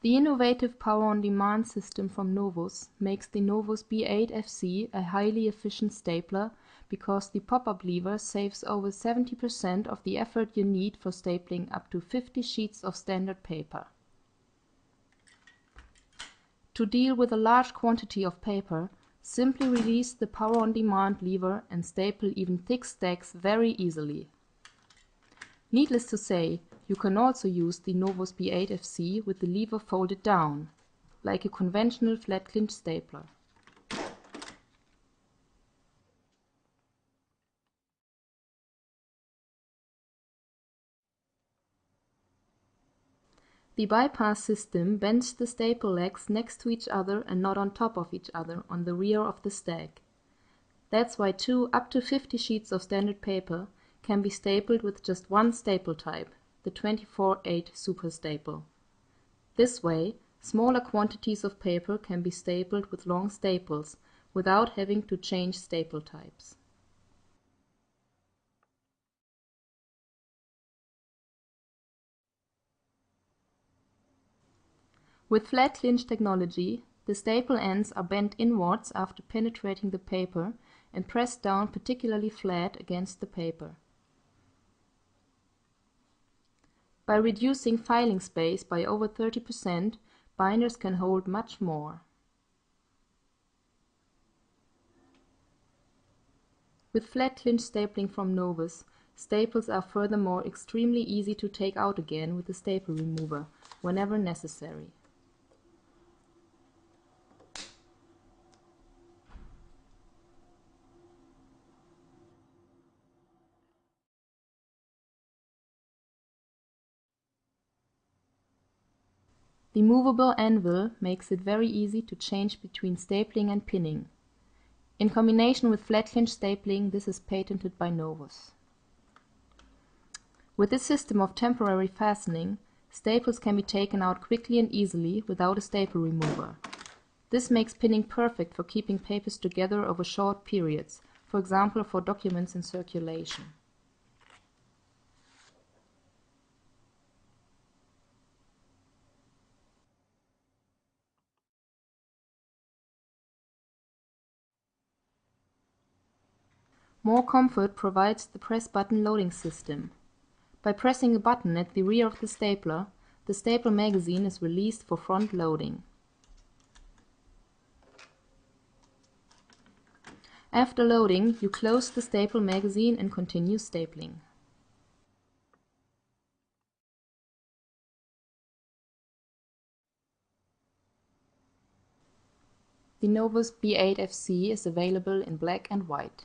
The innovative power-on-demand system from Novus makes the Novus B8 FC a highly efficient stapler because the pop-up lever saves over 70% of the effort you need for stapling up to 50 sheets of standard paper. To deal with a large quantity of paper, simply release the power-on-demand lever and staple even thick stacks very easily. Needless to say, you can also use the Novus B8 FC with the lever folded down, like a conventional flat clinch stapler. The bypass system bends the staple legs next to each other and not on top of each other on the rear of the stack. That's why 2 up to 50 sheets of standard paper can be stapled with just one staple type, the 24/8 super staple. This way, smaller quantities of paper can be stapled with long staples without having to change staple types. With flat clinch technology, the staple ends are bent inwards after penetrating the paper and pressed down particularly flat against the paper. By reducing filing space by over 30%, binders can hold much more. With flat clinch stapling from Novus, staples are furthermore extremely easy to take out again with the staple remover, whenever necessary. The movable anvil makes it very easy to change between stapling and pinning. In combination with flat clinch stapling, this is patented by Novus. With this system of temporary fastening, staples can be taken out quickly and easily without a staple remover. This makes pinning perfect for keeping papers together over short periods, for example for documents in circulation. More comfort provides the press button loading system. By pressing a button at the rear of the staple magazine is released for front loading. After loading, you close the staple magazine and continue stapling. The Novus B8 FC is available in black and white.